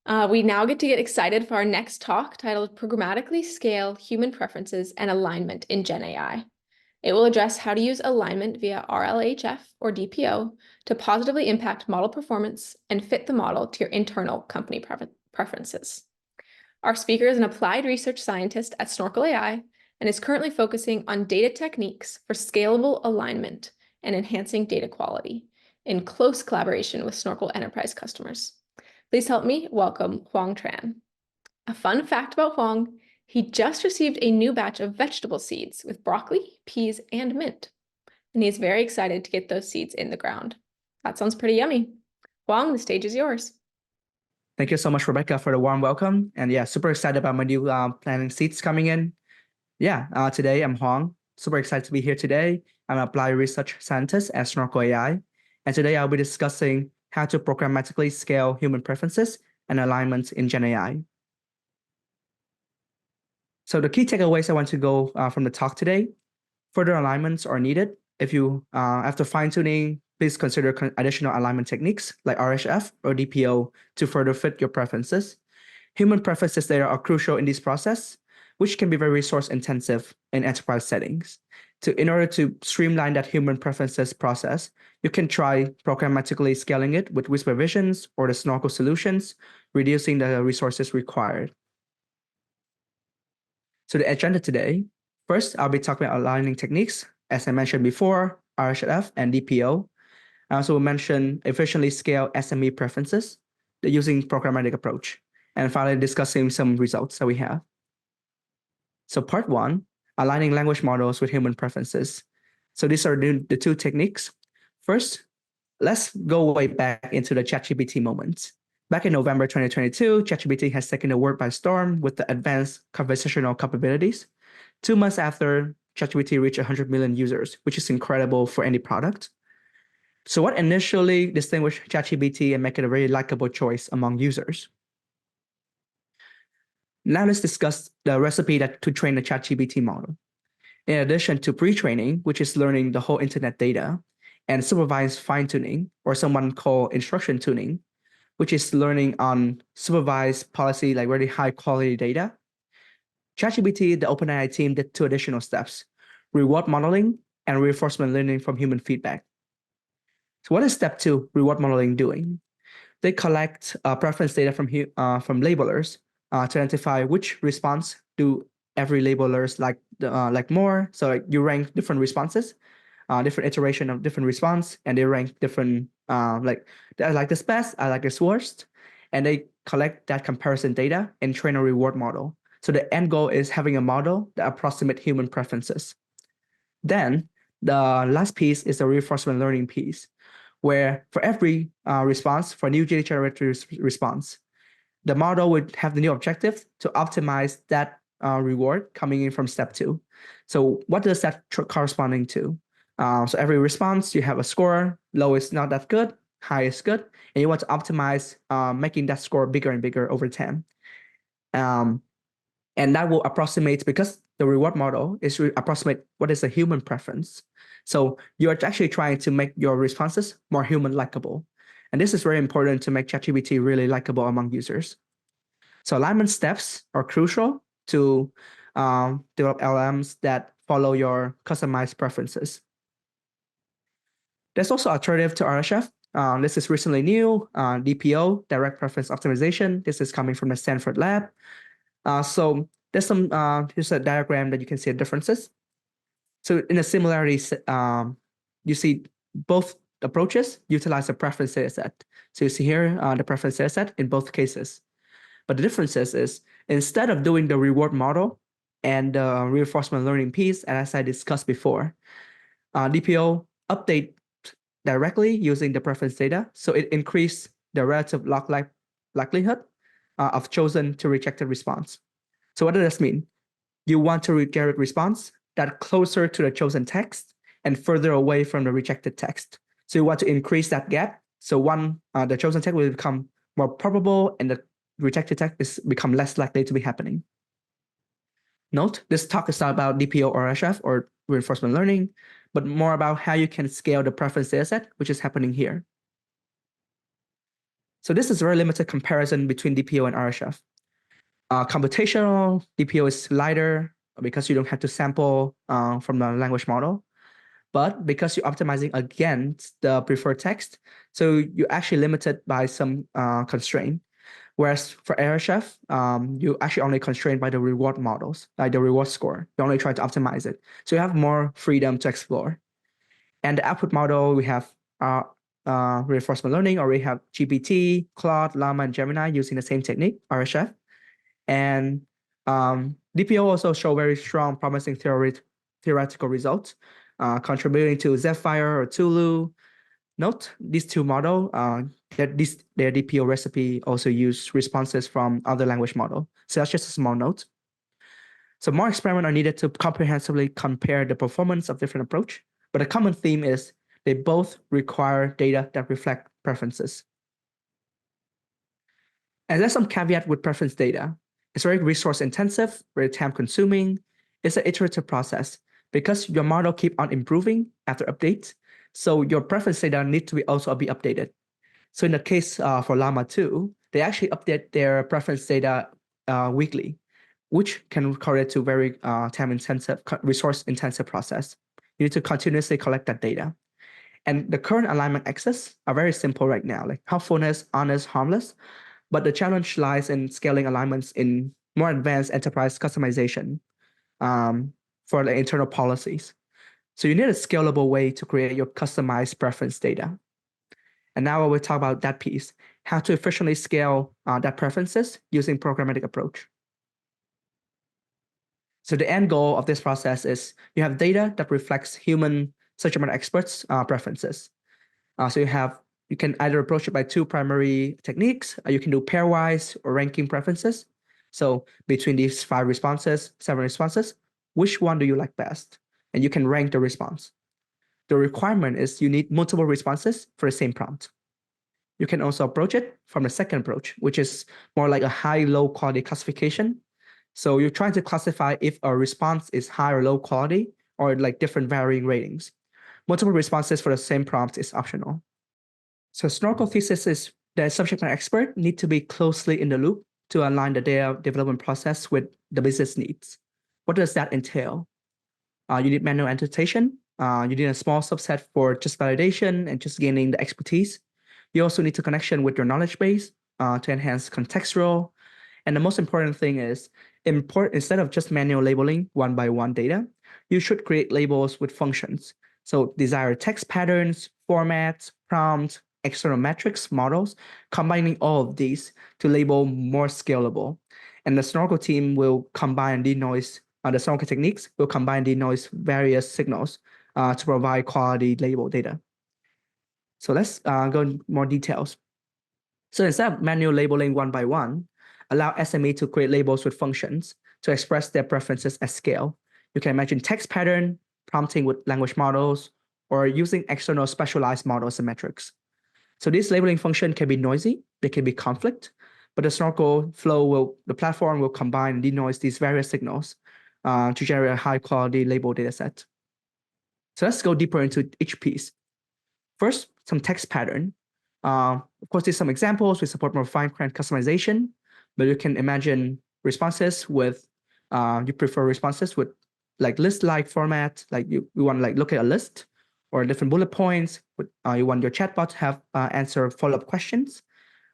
We now get to get excited for our next talk titled Programmatically Scale Human Preferences and Alignment in GenAI. It will address how to use alignment via RLHF or DPO to positively impact model performance and fit the model to your internal company preferences. Our speaker is an applied research scientist at Snorkel AI and is currently focusing on data techniques for scalable alignment and enhancing data quality in close collaboration with Snorkel enterprise customers. Please help me welcome Hoang Tran. A fun fact about Hoang, he just received a new batch of vegetable seeds with broccoli, peas, and mint. And he's very excited to get those seeds in the ground. That sounds pretty yummy. Hoang, the stage is yours. Thank you so much, Rebecca, for the warm welcome. And yeah, super excited about my new planting seeds coming in. Today I'm Hoang. Super excited to be here today. I'm an applied research scientist at Snorkel AI. And today I'll be discussing how to programmatically scale human preferences and alignments in GenAI. So the key takeaways I want to go from the talk today: further alignments are needed. If you, after fine-tuning, please consider additional alignment techniques like RHF or DPO to further fit your preferences. Human preferences data are crucial in this process, which can be very resource intensive in enterprise settings. In order to streamline that human preferences process, you can try programmatically scaling it with Whisper Visions or the Snorkel solutions, reducing the resources required. So the agenda today: first, I'll be talking about aligning techniques, as I mentioned before, RHF and DPO. I also will mention efficiently scale SME preferences using programmatic approach, and finally discussing some results that we have. So part one, aligning language models with human preferences. So these are the two techniques. First, let's go way back into the ChatGPT moment. Back in November 2022, ChatGPT has taken the world by storm with the advanced conversational capabilities. 2 months after, ChatGPT reached 100 million users, which is incredible for any product. So what initially distinguished ChatGPT and make it a very likable choice among users? Now let's discuss the recipe to train the ChatGPT model. In addition to pre-training, which is learning the whole internet data, and supervised fine-tuning, or someone called instruction tuning, which is learning on supervised policy, like really high quality data, ChatGPT, the OpenAI team, did 2 additional steps: reward modeling and reinforcement learning from human feedback. So what is step 2, reward modeling, doing? They collect preference data from labelers to identify which response do every labelers like more. So like you rank different responses, different iteration of different response, and they rank different like I like this best, I like this worst, and they collect that comparison data and train a reward model. So the end goal is having a model that approximates human preferences. Then the last piece is the reinforcement learning piece, where for every response, for a new generated response, the model would have the new objective to optimize that reward coming in from step 2. So what does that corresponding to? So every response, you have a score. Low is not that good, high is good, and you want to optimize making that score bigger and bigger over time. And that will approximate, because the reward model is approximate what is a human preference. So you're actually trying to make your responses more human likable. And this is very important to make ChatGPT really likable among users. So alignment steps are crucial to develop LLMs that follow your customized preferences. There's also alternative to RHF. This is recently new, DPO, direct preference optimization. This is coming from the Stanford lab. So there's some, here's a diagram that you can see the differences. So in the similarities, you see both approaches utilize a preference data set. So you see here the preference data set in both cases. But the differences is, instead of doing the reward model and the reinforcement learning piece, as I discussed before, DPO update directly using the preference data. So it increased the relative likelihood of chosen to rejected response. So what does this mean? You want to generate response that closer to the chosen text and further away from the rejected text. So you want to increase that gap. So the chosen text will become more probable and the rejected text is become less likely to be happening. Note, this talk is not about DPO or RHF or reinforcement learning, but more about how you can scale the preference dataset, which is happening here. So this is a very limited comparison between DPO and RSF. Computational DPO is lighter because you don't have to sample from the language model. But because you're optimizing against the preferred text, so you're actually limited by some constraint. Whereas for Airchef, you actually only constrained by the reward models, like the reward score. You only try to optimize it. So you have more freedom to explore. And the output model, we have reinforcement learning, or we have GPT, Claude, Llama, and Gemini using the same technique, RSF. And DPO also show very strong, promising theoretical results, contributing to Zephyr or Tulu. Note these two models, their DPO recipe also use responses from other language model. So that's just a small note. So more experiments are needed to comprehensively compare the performance of different approach. But a common theme is they both require data that reflect preferences. And there's some caveat with preference data. It's very resource intensive, very time consuming. It's an iterative process because your model keep on improving after updates. So your preference data need to be also be updated. So in the case for Llama 2, they actually update their preference data weekly, which can correlate to very time intensive, resource intensive process. You need to continuously collect that data. And the current alignment axes are very simple right now, like helpfulness, honest, harmless. But the challenge lies in scaling alignments in more advanced enterprise customization for the internal policies. So you need a scalable way to create your customized preference data. And now we'll talk about that piece, how to efficiently scale that preferences using programmatic approach. So the end goal of this process is you have data that reflects human subject matter experts' preferences. So you can either approach it by two primary techniques. You can do pairwise or ranking preferences. So between these 7 responses, which one do you like best? And you can rank the response. The requirement is you need multiple responses for the same prompt. You can also approach it from the second approach, which is more like a high-low quality classification. So you're trying to classify if a response is high or low quality or like different varying ratings. Multiple responses for the same prompt is optional. So Snorkel thesis is that subject matter expert need to be closely in the loop to align the data development process with the business needs. What does that entail? You need manual annotation. You need a small subset for just validation and just gaining the expertise. You also need to connection with your knowledge base to enhance contextual. And the most important thing is instead of just manual labeling one by one data, you should create labels with functions. So desired text patterns, formats, prompts, external metrics, models, combining all of these to label more scalable. And the Snorkel team will combine denoise, the Snorkel techniques will combine denoise various signals to provide quality label data. So let's go into more details. So instead of manual labeling one by one, allow SME to create labels with functions to express their preferences at scale. You can imagine text pattern, prompting with language models, or using external specialized models and metrics. So this labeling function can be noisy, they can be conflict, but the Snorkel the platform will combine and denoise these various signals to generate a high quality label data set. So let's go deeper into each piece. First, some text pattern. Of course, there's some examples. We support more fine-grained customization, but you can imagine responses with, you prefer responses with like list-like format, like you want to like look at a list or different bullet points. You want your chatbot to have answer follow-up questions.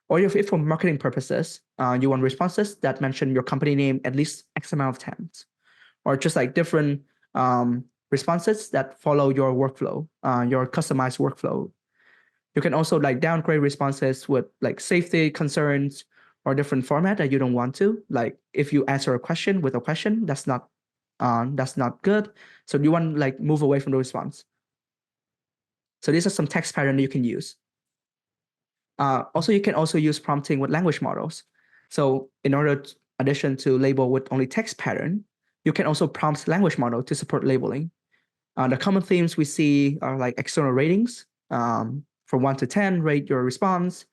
Or if for marketing purposes, you want responses that mention your company name at least X amount of times. Or just like different responses that follow your workflow, your customized workflow. You can also like downgrade responses with like safety concerns or different format that you don't want to. Like if you answer a question with a question, that's not good. So you want to like move away from the response. So these are some text pattern you can use. Also, you can also use prompting with language models. So in addition to label with only text pattern, you can also prompt language model to support labeling. The common themes we see are like external ratings. From 1 to 10, rate your response,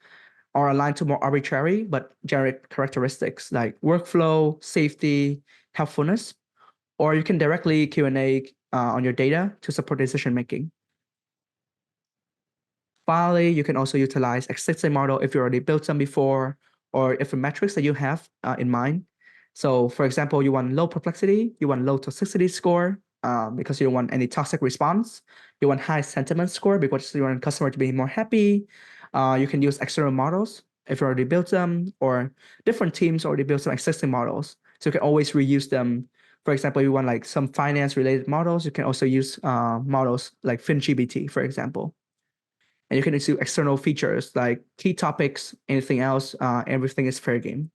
or align to more arbitrary but generic characteristics like workflow, safety, helpfulness. Or you can directly Q&A on your data to support decision making. Finally, you can also utilize existing model if you already built them before, or if the metrics that you have in mind. So for example, you want low perplexity, you want low toxicity score because you don't want any toxic response. You want high sentiment score because you want customer to be more happy. You can use external models if you already built them, or different teams already built some existing models. So you can always reuse them. For example, you want like some finance related models, you can also use models like FinGPT, for example. And you can do external features like key topics, anything else, everything is fair game.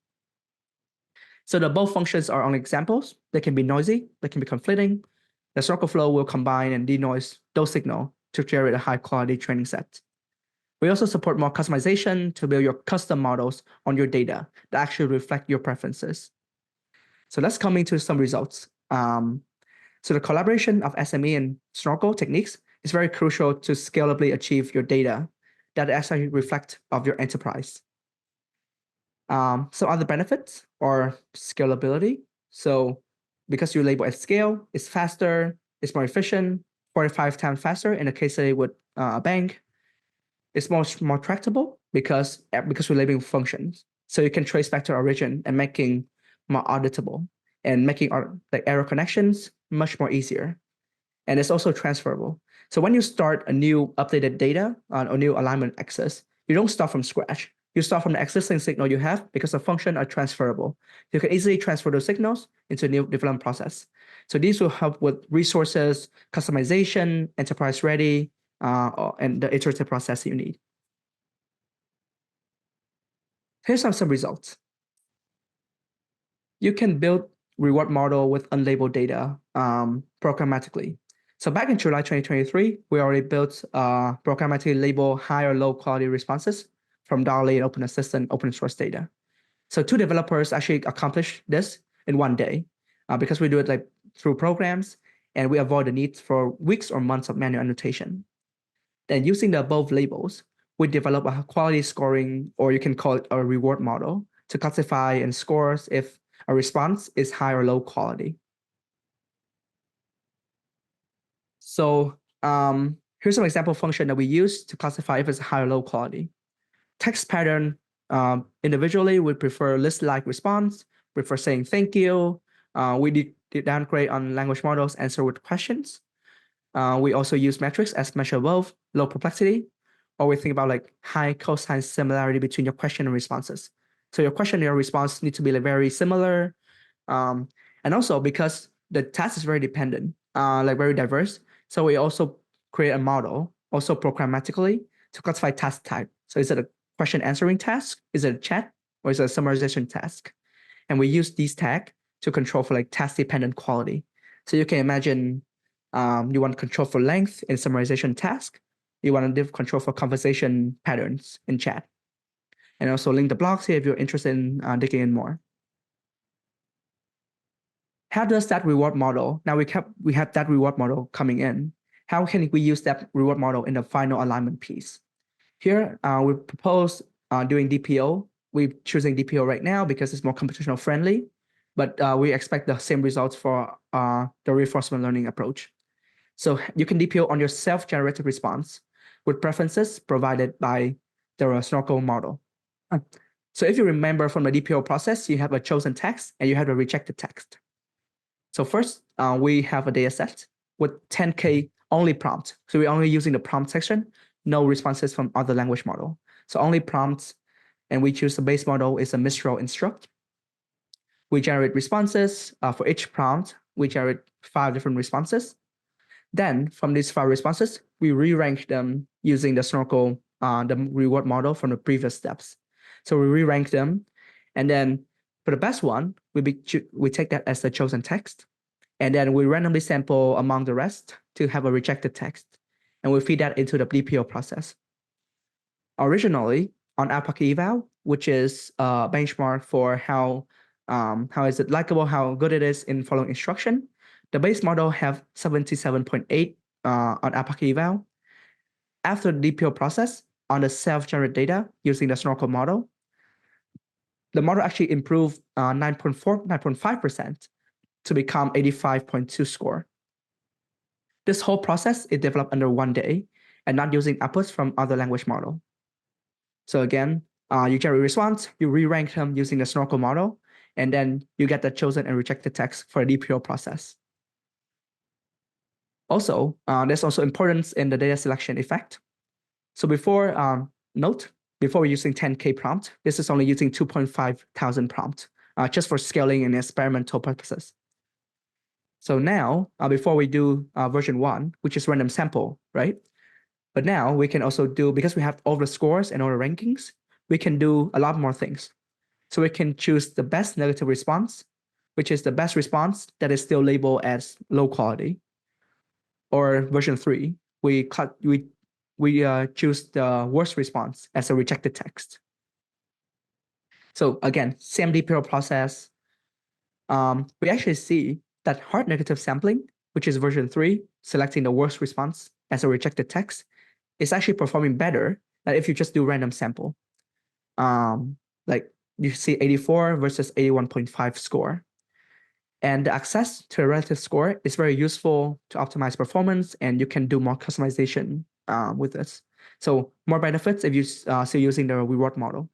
So the both functions are only examples. They can be noisy, they can be conflicting. The Snorkel flow will combine and denoise those signals to generate a high quality training set. We also support more customization to build your custom models on your data that actually reflect your preferences. So let's come into some results. So the collaboration of SME and Snorkel techniques is very crucial to scalably achieve your data that actually reflect of your enterprise. Some other benefits are scalability. So because you label at scale, it's faster, it's more efficient, 45 times faster in the case study with a bank. It's more tractable because we're labeling functions. So you can trace back to origin and making more auditable and making the error connections much more easier. And it's also transferable. So when you start a new updated data on a new alignment access, you don't start from scratch. You start from the existing signal you have because the functions are transferable. You can easily transfer those signals into a new development process. So these will help with resources, customization, enterprise ready, and the iterative process you need. Here's some results. You can build reward model with unlabeled data programmatically. So back in July 2023, we already built programmatically label high or low quality responses from DALL-E and Open Assistant open source data. So two developers actually accomplished this in one day because we do it like through programs and we avoid the need for weeks or months of manual annotation. Then using the above labels, we develop a quality scoring, or you can call it a reward model, to classify and scores if a response is high or low quality. So here's some example function that we use to classify if it's high or low quality. Text pattern, individually, we prefer list-like response, prefer saying thank you. We did downgrade on language models, answer with questions. We also use metrics as mentioned above, low perplexity, or we think about like high cosine similarity between your question and responses. So your question and your response need to be like very similar. And also because the task is very dependent, like very diverse. So we also create a model, also programmatically, to classify task type. So is it a question answering task? Is it a chat? Or is it a summarization task? And we use these tags to control for like task dependent quality. So you can imagine you want control for length in summarization task. You want to give control for conversation patterns in chat. And also link the blogs here if you're interested in digging in more. How does that reward model, now we have that reward model coming in. How can we use that reward model in the final alignment piece? Here, we propose doing DPO. We're choosing DPO right now because it's more computational friendly, but we expect the same results for the reinforcement learning approach. So you can DPO on your self-generated response with preferences provided by the Snorkel model. So if you remember from the DPO process, you have a chosen text and you have a rejected text. So first, we have a data set with 10K only prompt. So we're only using the prompt section, no responses from other language model. So only prompts, and we choose the base model is a Mistral instruct. We generate responses. For each prompt, we generate 5 different responses. Then from these 5 responses, we re-rank them using the Snorkel, the reward model from the previous steps. So we re-rank them. And then for the best one, we take that as the chosen text. And then we randomly sample among the rest to have a rejected text. And we feed that into the DPO process. Originally, on Alpaca eval, which is a benchmark for how is it likable, how good it is in following instruction, the base model have 77.8 on Alpaca eval. After the DPO process, on the self-generated data using the Snorkel model, the model actually improved 9.5% to become 85.2 score. This whole process is developed under one day, and not using outputs from other language model. So again, you generate response, you re-rank them using the Snorkel model, and then you get the chosen and rejected text for a DPO process. Also, there's also importance in the data selection effect. So before we're using 10K prompt, this is only using 2.5 thousand prompt, just for scaling and experimental purposes. So now, before we do version 1, which is random sample, right? But now we can also do, because we have all the scores and all the rankings, we can do a lot more things. So we can choose the best negative response, which is the best response that is still labeled as low quality. Or version 3, we choose the worst response as a rejected text. So again, same DPO process. We actually see that hard negative sampling, which is version 3, selecting the worst response as a rejected text, is actually performing better than if you just do random sample. Like you see 84 versus 81.5 score. And the access to a relative score is very useful to optimize performance, and you can do more customization with this. So more benefits if you still using the reward model.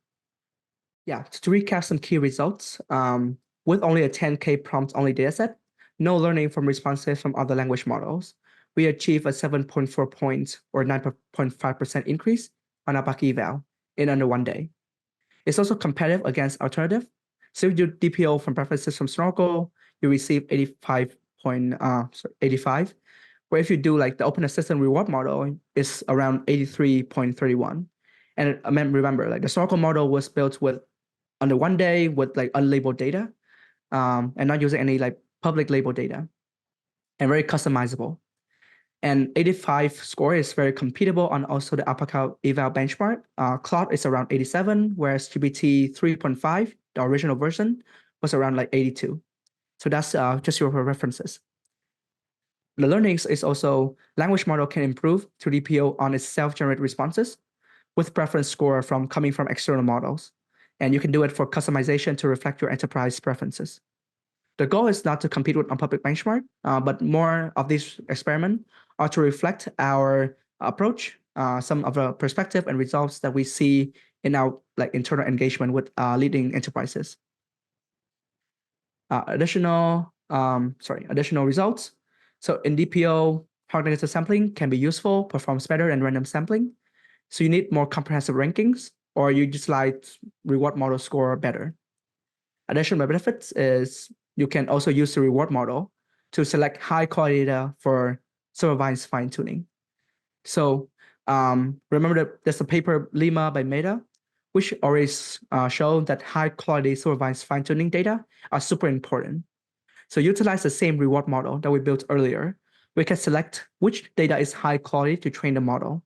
Yeah, to recap some key results, with only a 10K prompt-only dataset, no learning from responses from other language models, we achieve a 7.4 points or 9.5% increase on our buck eval in under 1 day. It's also competitive against alternative. So if you do DPO from preferences from Snorkel, you receive 85, where if you do like the open assistant reward model, it's around 83.31. And remember, like the Snorkel model was built with under 1 day with like unlabeled data, and not using any like public labeled data, and very customizable. And 85 score is very competitive on also the Alpaca eval benchmark. Claude is around 87, whereas GPT 3.5, the original version, was around like 82. So that's just your references. The learnings is also language model can improve to DPO on its self-generated responses with preference score from coming from external models. And you can do it for customization to reflect your enterprise preferences. The goal is not to compete with unpublic benchmark, but more of these experiments are to reflect our approach, some of the perspective and results that we see in our like internal engagement with leading enterprises. Additional results. So in DPO, hard negative sampling can be useful, performs better than random sampling. So you need more comprehensive rankings, or you just like reward model score better. Additional benefits is you can also use the reward model to select high quality data for supervised fine tuning. So remember that there's a paper Lima by Meta, which always showed that high quality supervised fine tuning data are super important. So utilize the same reward model that we built earlier. We can select which data is high quality to train the model.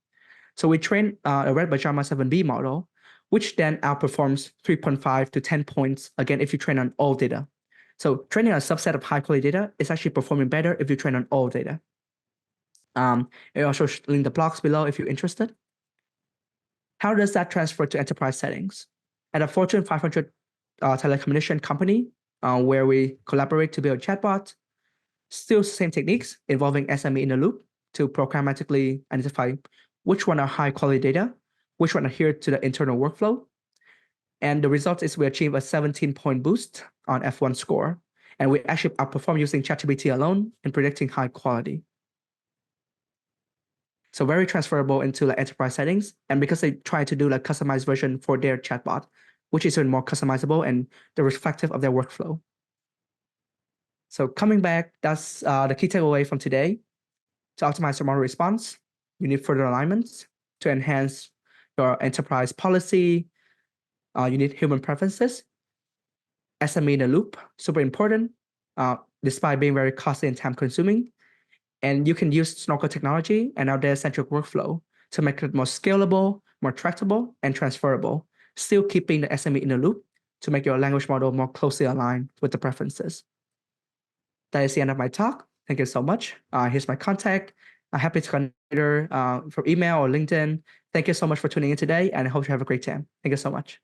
So we train a Red Pajama 7B model, which then outperforms 3.5 to 10 points, again, if you train on all data. So training a subset of high quality data is actually performing better if you train on all data. I also link the blogs below if you're interested. How does that transfer to enterprise settings? At a Fortune 500 telecommunication company, where we collaborate to build a chatbot, still same techniques involving SME in the loop to programmatically identify which one are high quality data, which one adhere to the internal workflow. And the result is we achieve a 17-point boost on F1 score. And we actually outperform using ChatGPT alone in predicting high quality. So very transferable into like enterprise settings. And because they try to do like customized version for their chatbot, which is even more customizable and the reflective of their workflow. So coming back, that's the key takeaway from today. To optimize your model response, you need further alignments. To enhance your enterprise policy, you need human preferences. SME in the loop, super important, despite being very costly and time consuming. And you can use Snorkel technology and our data-centric workflow to make it more scalable, more tractable, and transferable, still keeping the SME in the loop to make your language model more closely aligned with the preferences. That is the end of my talk. Thank you so much. Here's my contact. I'm happy to connect either from email or LinkedIn. Thank you so much for tuning in today, and I hope you have a great time. Thank you so much.